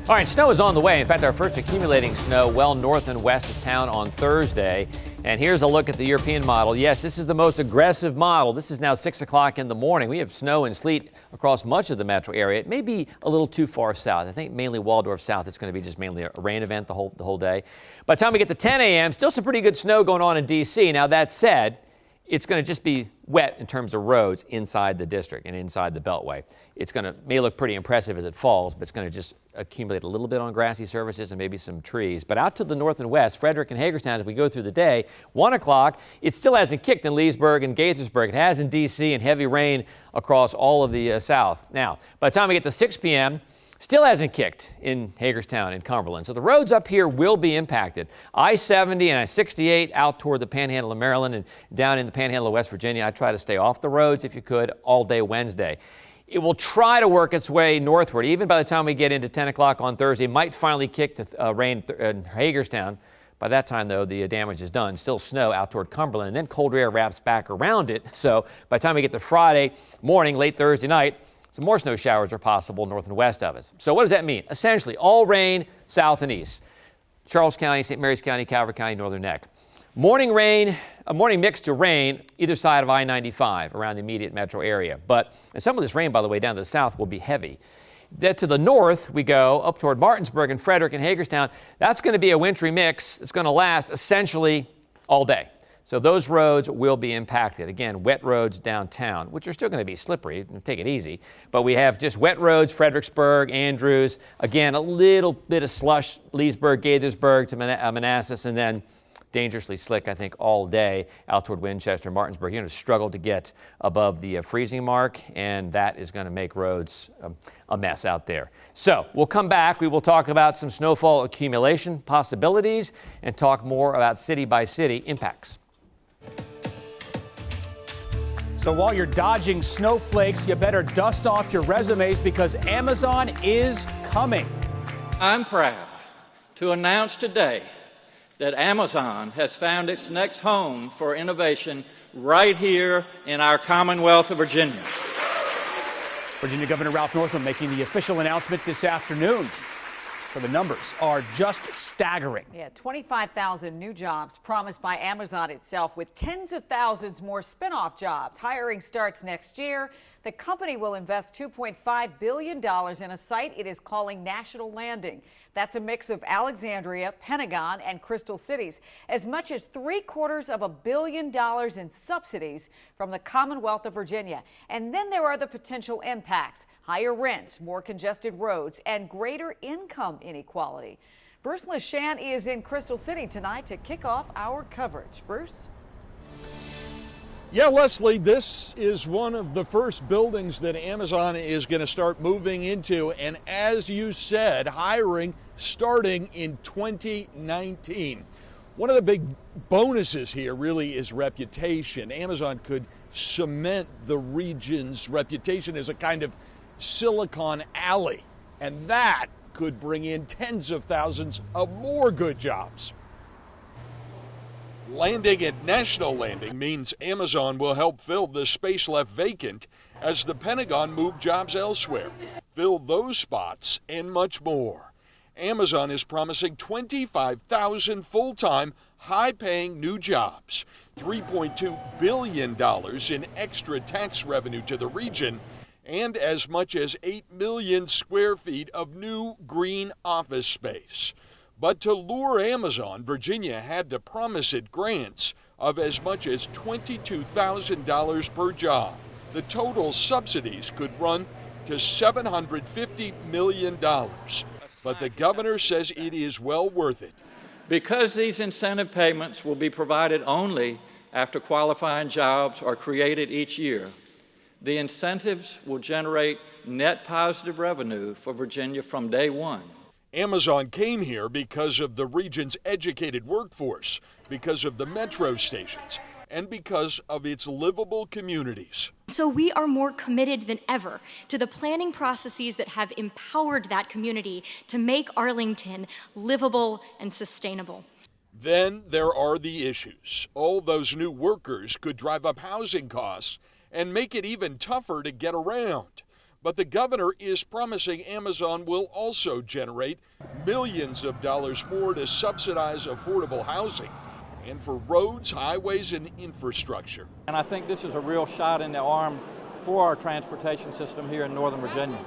All right, snow is on the way. In fact, our first accumulating snow well north and west of town on Thursday. And here's a look at the European model. Yes, this is the most aggressive model. This is now 6 o'clock in the morning. We have snow and sleet across much of the metro area. It may be a little too far south. I think mainly Waldorf South. It's going to be just mainly a rain event the whole day. By the time we get to 10 a.m., still some pretty good snow going on in D.C. Now, that said, it's going to just be wet in terms of roads inside the district and inside the Beltway. It's going to may look pretty impressive as it falls, but it's going to just accumulate a little bit on grassy surfaces and maybe some trees. But out to the north and west, Frederick and Hagerstown, as we go through the day, 1 o'clock, it still hasn't kicked in Leesburg and Gaithersburg. It has in D.C. and heavy rain across all of the south. Now, by the time we get to 6 p.m., still hasn't kicked in Hagerstown and Cumberland. So the roads up here will be impacted. I-70 and I-68 out toward the Panhandle of Maryland and down in the Panhandle of West Virginia. I try to stay off the roads if you could all day Wednesday. It will try to work its way northward. Even by the time we get into 10 o'clock on Thursday, it might finally kick to rain in Hagerstown. By that time, though, the damage is done. Still snow out toward Cumberland, and then colder air wraps back around it. So by the time we get to Friday morning, late Thursday night, some more snow showers are possible north and west of us. So what does that mean? Essentially, all rain south and east. Charles County, St. Mary's County, Calvert County, Northern Neck. Morning rain, a morning mix to rain either side of I-95 around the immediate metro area. But and some of this rain, by the way, down to the south will be heavy. Then to the north we go up toward Martinsburg and Frederick and Hagerstown. That's going to be a wintry mix. It's going to last essentially all day. So those roads will be impacted. Again, wet roads downtown, which are still going to be slippery. Take it easy. But we have just wet roads, Fredericksburg, Andrews. Again, a little bit of slush, Leesburg, Gaithersburg to Manassas, and then dangerously slick, I think, all day out toward Winchester, Martinsburg. You're going to struggle to get above the freezing mark, and that is going to make roads a mess out there. So we'll come back. We will talk about some snowfall accumulation possibilities and talk more about city by city impacts. So while you're dodging snowflakes, you better dust off your resumes because Amazon is coming. I'm proud to announce today that Amazon has found its next home for innovation right here in our Commonwealth of Virginia. Virginia Governor Ralph Northam making the official announcement this afternoon. So the numbers are just staggering. Yeah, 25,000 new jobs promised by Amazon itself, with tens of thousands more spin-off jobs. Hiring starts next year. The company will invest $2.5 billion in a site it is calling National Landing. That's a mix of Alexandria, Pentagon, and Crystal Cities. As much as $750 million in subsidies from the Commonwealth of Virginia. And then there are the potential impacts: higher rents, more congested roads, and greater income inequality. Bruce LeShan is in Crystal City tonight to kick off our coverage. Bruce? Yeah, Leslie, this is one of the first buildings that Amazon is going to start moving into. And as you said, hiring starting in 2019. One of the big bonuses here really is reputation. Amazon could cement the region's reputation as a kind of Silicon Alley, and that could bring in tens of thousands of more good jobs. Landing at National Landing means Amazon will help fill the space left vacant as the Pentagon moved jobs elsewhere, fill those spots, and much more. Amazon is promising 25,000 full-time, high-paying new jobs, $3.2 billion in extra tax revenue to the region, and as much as 8 million square feet of new green office space. But to lure Amazon, Virginia had to promise it grants of as much as $22,000 per job. The total subsidies could run to $750 million. But the governor says it is well worth it. Because these incentive payments will be provided only after qualifying jobs are created each year, the incentives will generate net positive revenue for Virginia from day one. Amazon came here because of the region's educated workforce, because of the metro stations, and because of its livable communities. So we are more committed than ever to the planning processes that have empowered that community to make Arlington livable and sustainable. Then there are the issues. All those new workers could drive up housing costs and make it even tougher to get around. But the governor is promising Amazon will also generate millions of dollars more to subsidize affordable housing and for roads, highways, and infrastructure. And I think this is a real shot in the arm for our transportation system here in Northern Virginia.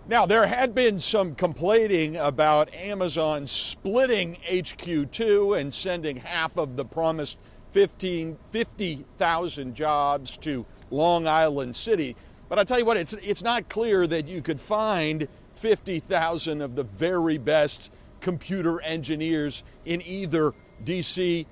Now, there had been some complaining about Amazon splitting HQ2 and sending half of the promised 50,000 jobs to Long Island City. But I tell you what, it's not clear that you could find 50,000 of the very best computer engineers in either D.C.,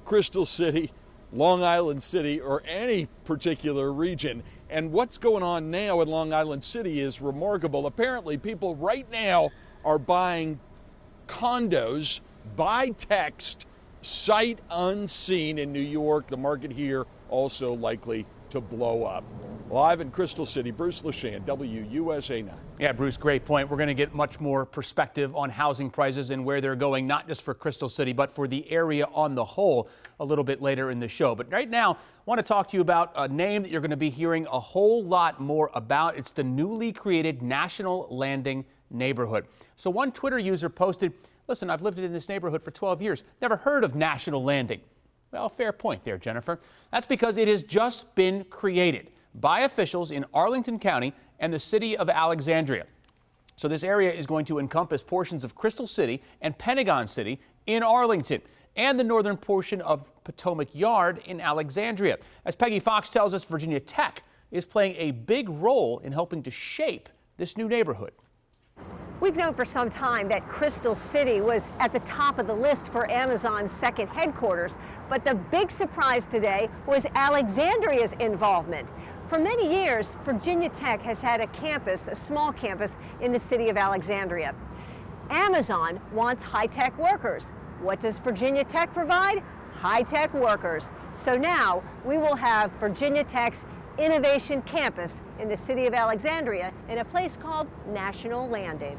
Crystal City, Long Island City, or any particular region. And what's going on now in Long Island City is remarkable. Apparently, people right now are buying condos by text, sight unseen in New York. The market here also likely to blow up. Live in Crystal City, Bruce Leshan, WUSA 9. Yeah, Bruce, great point. We're going to get much more perspective on housing prices and where they're going, not just for Crystal City, but for the area on the whole a little bit later in the show. But right now, I want to talk to you about a name that you're going to be hearing a whole lot more about. It's the newly created National Landing neighborhood. So one Twitter user posted, "Listen, I've lived in this neighborhood for 12 years. Never heard of National Landing." Well, fair point there, Jennifer. That's because it has just been created by officials in Arlington County and the city of Alexandria. So this area is going to encompass portions of Crystal City and Pentagon City in Arlington and the northern portion of Potomac Yard in Alexandria. As Peggy Fox tells us, Virginia Tech is playing a big role in helping to shape this new neighborhood. We've known for some time that Crystal City was at the top of the list for Amazon's second headquarters, but the big surprise today was Alexandria's involvement. For many years, Virginia Tech has had a campus, a small campus, in the city of Alexandria. Amazon wants high-tech workers. What does Virginia Tech provide? High-tech workers. So now we will have Virginia Tech's Innovation Campus in the city of Alexandria in a place called National Landing.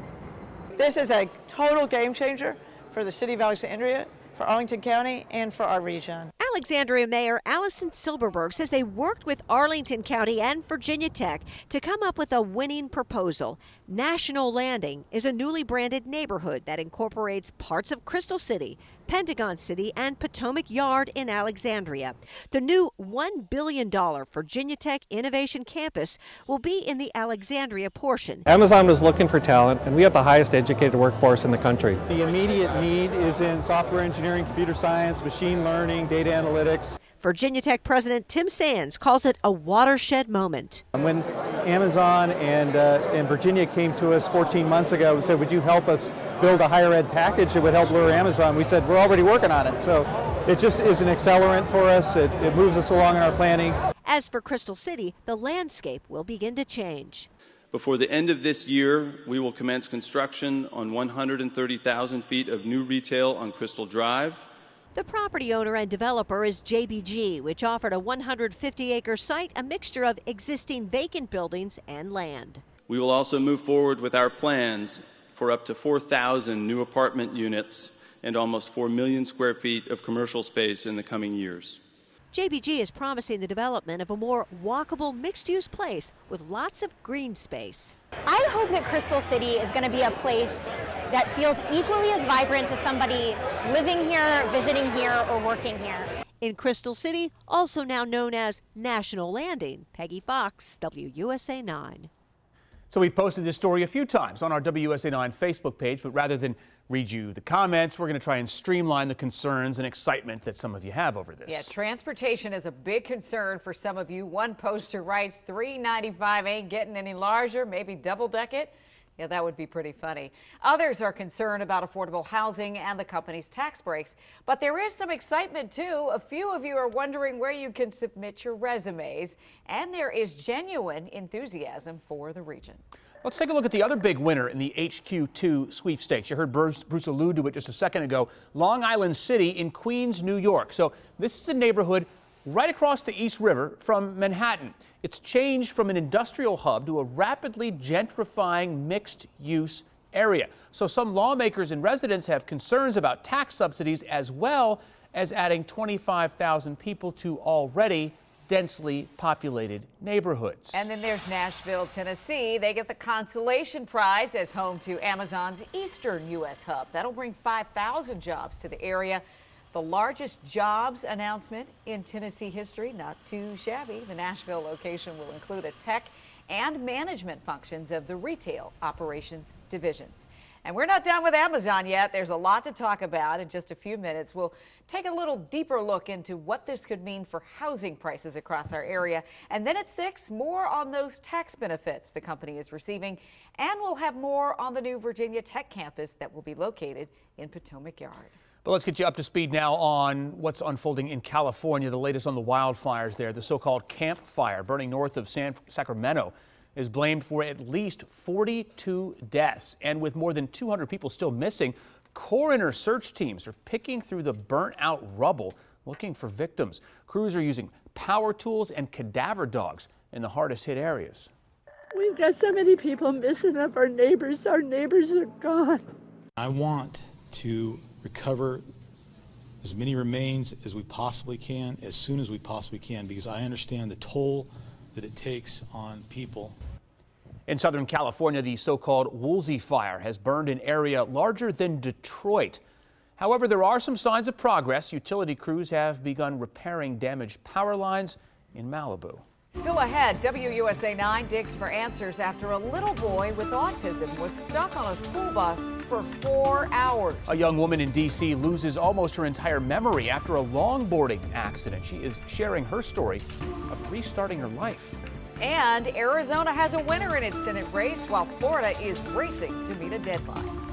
This is a total game changer for the city of Alexandria, for Arlington County, and for our region. Alexandria Mayor Allison Silberberg says they worked with Arlington County and Virginia Tech to come up with a winning proposal. National Landing is a newly branded neighborhood that incorporates parts of Crystal City, Pentagon City, and Potomac Yard in Alexandria. The new $1 billion Virginia Tech Innovation Campus will be in the Alexandria portion. Amazon was looking for talent, and we have the highest educated workforce in the country. The immediate need is in software engineering, computer science, machine learning, data analytics. Virginia Tech President Tim Sands calls it a watershed moment. When Amazon and Virginia came to us 14 months ago and said, would you help us build a higher ed package that would help lure Amazon, we said, we're already working on it. So it just is an accelerant for us. It moves us along in our planning. As for Crystal City, the landscape will begin to change. Before the end of this year, we will commence construction on 130,000 feet of new retail on Crystal Drive. The property owner and developer is JBG, which offered a 150-acre site, a mixture of existing vacant buildings and land. We will also move forward with our plans for up to 4,000 new apartment units and almost 4 million square feet of commercial space in the coming years. JBG is promising the development of a more walkable mixed-use place with lots of green space. I hope that Crystal City is going to be a place that feels equally as vibrant to somebody living here, visiting here, or working here. In Crystal City, also now known as National Landing. Peggy Fox, WUSA 9. So we've posted this story a few times on our WUSA 9 Facebook page, but rather than read you the comments, we're going to try and streamline the concerns and excitement that some of you have over this. Yeah, transportation is a big concern for some of you. One poster writes, $3.95 ain't getting any larger, maybe double deck it. Yeah, that would be pretty funny. Others are concerned about affordable housing and the company's tax breaks. But there is some excitement, too. A few of you are wondering where you can submit your resumes, and there is genuine enthusiasm for the region. Let's take a look at the other big winner in the HQ2 sweepstakes. You heard Bruce allude to it just a second ago. Long Island City in Queens, New York. So this is a neighborhood right across the East River from Manhattan. It's changed from an industrial hub to a rapidly gentrifying mixed-use area. So some lawmakers and residents have concerns about tax subsidies as well as adding 25,000 people to already densely populated neighborhoods. And then there's Nashville, Tennessee. They get the consolation prize as home to Amazon's Eastern U.S. hub. That'll bring 5,000 jobs to the area. The largest jobs announcement in Tennessee history. Not too shabby. The Nashville location will include a tech and management functions of the retail operations divisions. And we're not done with Amazon yet. There's a lot to talk about. In just a few minutes, we'll take a little deeper look into what this could mean for housing prices across our area. And then at 6, more on those tax benefits the company is receiving. And we'll have more on the new Virginia Tech campus that will be located in Potomac Yard. But let's get you up to speed now on what's unfolding in California. The latest on the wildfires there. The so-called Camp Fire burning north of Sacramento is blamed for at least 42 deaths. And with more than 200 people still missing, coroner search teams are picking through the burnt-out rubble looking for victims. Crews are using power tools and cadaver dogs in the hardest-hit areas. We've got so many people missing of our neighbors. Our neighbors are gone. I want to recover as many remains as we possibly can, as soon as we possibly can, because I understand the toll that it takes on people. In Southern California, the so-called Woolsey Fire has burned an area larger than Detroit. However, there are some signs of progress. Utility crews have begun repairing damaged power lines in Malibu. Still ahead, WUSA 9 digs for answers after a little boy with autism was stuck on a school bus for 4 hours. A young woman in D.C. loses almost her entire memory after a longboarding accident. She is sharing her story of restarting her life. And Arizona has a winner in its Senate race while Florida is racing to meet a deadline.